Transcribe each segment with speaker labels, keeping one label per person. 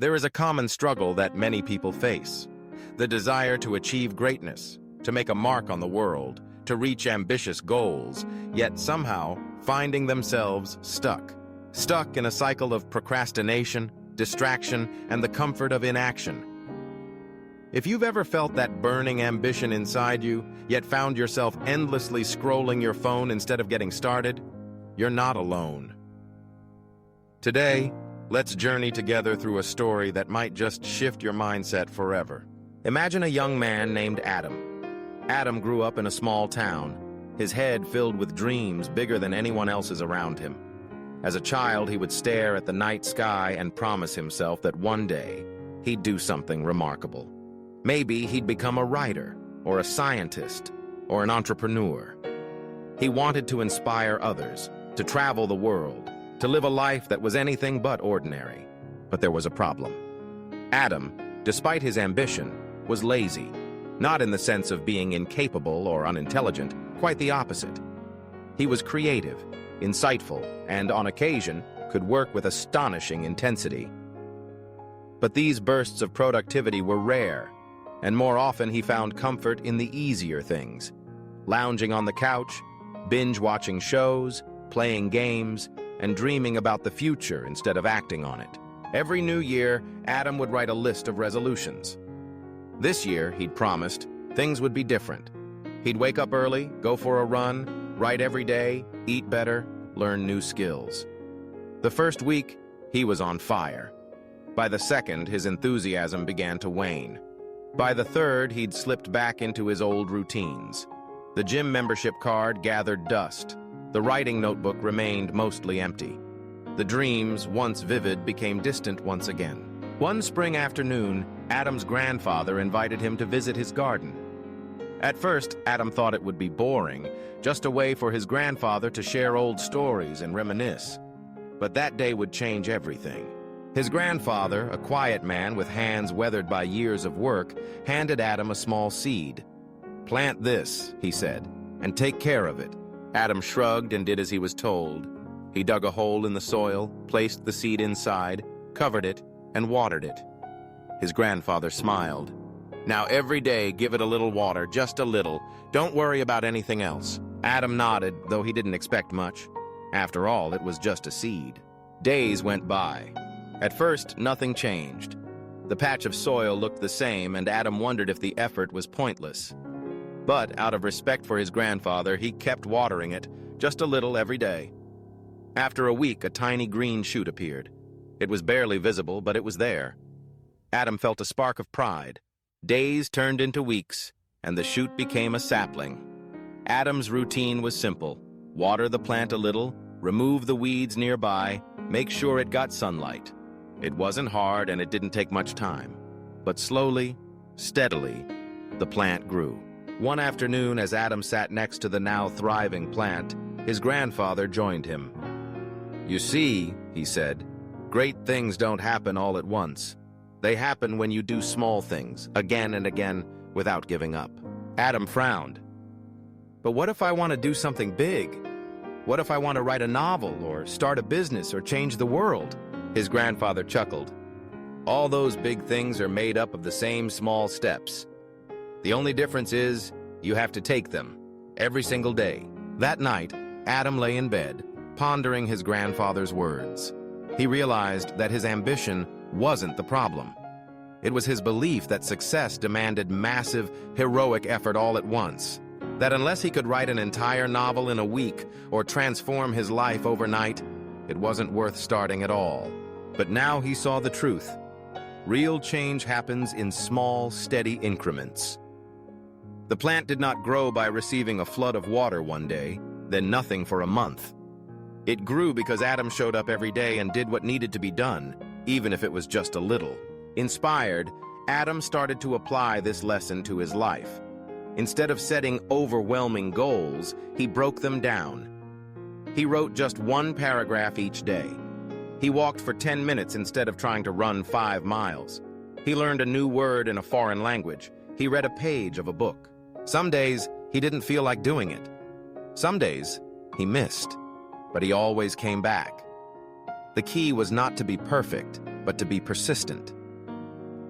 Speaker 1: There is a common struggle that many people face: the desire to achieve greatness, to make a mark on the world, to reach ambitious goals, yet somehow finding themselves stuck in a cycle of procrastination, distraction, and the comfort of inaction. If you've ever felt that burning ambition inside you, yet found yourself endlessly scrolling your phone instead of getting started, you're not alone. Today, let's journey together through a story that might just shift your mindset forever. Imagine a young man named Adam. Adam grew up in a small town, his head filled with dreams bigger than anyone else's around him. As a child, he would stare at the night sky and promise himself that one day he'd do something remarkable. Maybe he'd become a writer, or a scientist, or an entrepreneur. He wanted to inspire others, to travel the world, to live a life that was anything but ordinary. But there was a problem. Adam, despite his ambition, was lazy, not in the sense of being incapable or unintelligent, quite the opposite. He was creative, insightful, and on occasion could work with astonishing intensity. But these bursts of productivity were rare, and more often he found comfort in the easier things: lounging on the couch, binge-watching shows, playing games, and dreaming about the future instead of acting on it. Every new year, Adam would write a list of resolutions. This year, he'd promised, things would be different. He'd wake up early, go for a run, write every day, eat better, learn new skills. The first week, he was on fire. By the second, his enthusiasm began to wane. By the third, he'd slipped back into his old routines. The gym membership card gathered dust. The writing notebook remained mostly empty. The dreams, once vivid, became distant once again. One spring afternoon, Adam's grandfather invited him to visit his garden. At first, Adam thought it would be boring, just a way for his grandfather to share old stories and reminisce. But that day would change everything. His grandfather, a quiet man with hands weathered by years of work, handed Adam a small seed. "Plant this," he said, "and take care of it." Adam shrugged and did as he was told. He dug a hole in the soil, placed the seed inside, covered it, and watered it. His grandfather smiled. "Now every day give it a little water, just a little. Don't worry about anything else." Adam nodded, though he didn't expect much. After all, it was just a seed. Days went by. At first, nothing changed. The patch of soil looked the same, and Adam wondered if the effort was pointless. But out of respect for his grandfather, he kept watering it, just a little every day. After a week, a tiny green shoot appeared. It was barely visible, but it was there. Adam felt a spark of pride. Days turned into weeks, and the shoot became a sapling. Adam's routine was simple: water the plant a little, remove the weeds nearby, make sure it got sunlight. It wasn't hard, and it didn't take much time. But slowly, steadily, the plant grew. One afternoon, as Adam sat next to the now thriving plant, his grandfather joined him. "You see," he said, "great things don't happen all at once. They happen when you do small things, again and again, without giving up." Adam frowned. "But what if I want to do something big? What if I want to write a novel, or start a business, or change the world?" His grandfather chuckled. "All those big things are made up of the same small steps. The only difference is you have to take them, every single day." That night, Adam lay in bed, pondering his grandfather's words. He realized that his ambition wasn't the problem. It was his belief that success demanded massive, heroic effort all at once. That unless he could write an entire novel in a week or transform his life overnight, it wasn't worth starting at all. But now he saw the truth. Real change happens in small, steady increments. The plant did not grow by receiving a flood of water one day, then nothing for a month. It grew because Adam showed up every day and did what needed to be done, even if it was just a little. Inspired, Adam started to apply this lesson to his life. Instead of setting overwhelming goals, he broke them down. He wrote just one paragraph each day. He walked for 10 minutes instead of trying to run 5 miles. He learned a new word in a foreign language. He read a page of a book. Some days, he didn't feel like doing it. Some days, he missed, but he always came back. The key was not to be perfect, but to be persistent.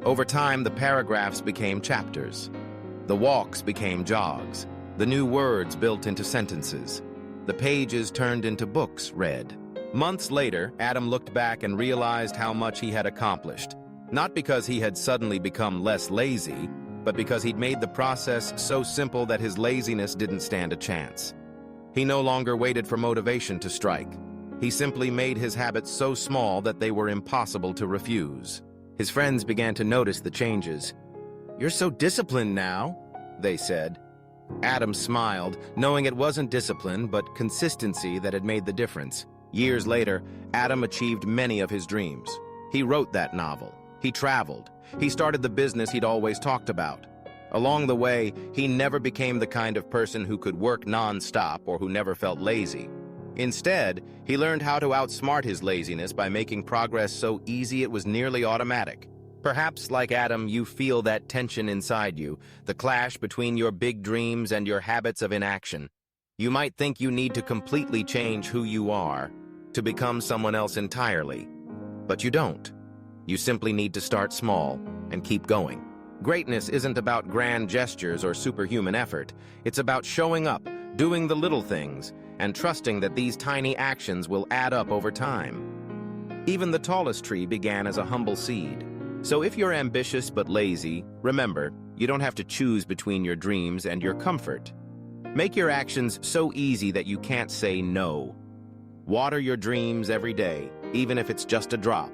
Speaker 1: Over time, the paragraphs became chapters. The walks became jogs. The new words built into sentences. The pages turned into books read. Months later, Adam looked back and realized how much he had accomplished. Not because he had suddenly become less lazy, but because he'd made the process so simple that his laziness didn't stand a chance. He no longer waited for motivation to strike. He simply made his habits so small that they were impossible to refuse. His friends began to notice the changes. "You're so disciplined now," they said. Adam smiled, knowing it wasn't discipline but consistency that had made the difference. Years later, Adam achieved many of his dreams. He wrote that novel. He traveled. He started the business he'd always talked about. Along the way, he never became the kind of person who could work non-stop or who never felt lazy. Instead, he learned how to outsmart his laziness by making progress so easy it was nearly automatic. Perhaps, like Adam, you feel that tension inside you, the clash between your big dreams and your habits of inaction. You might think you need to completely change who you are, to become someone else entirely. But you don't. You simply need to start small and keep going. Greatness isn't about grand gestures or superhuman effort. It's about showing up, doing the little things, and trusting that these tiny actions will add up over time. Even the tallest tree began as a humble seed. So if you're ambitious but lazy, remember, you don't have to choose between your dreams and your comfort. Make your actions so easy that you can't say no. Water your dreams every day, even if it's just a drop.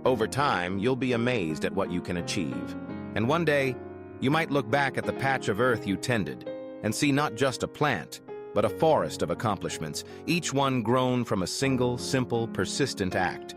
Speaker 1: Over time, you'll be amazed at what you can achieve. And one day, you might look back at the patch of earth you tended and see not just a plant, but a forest of accomplishments, each one grown from a single, simple, persistent act.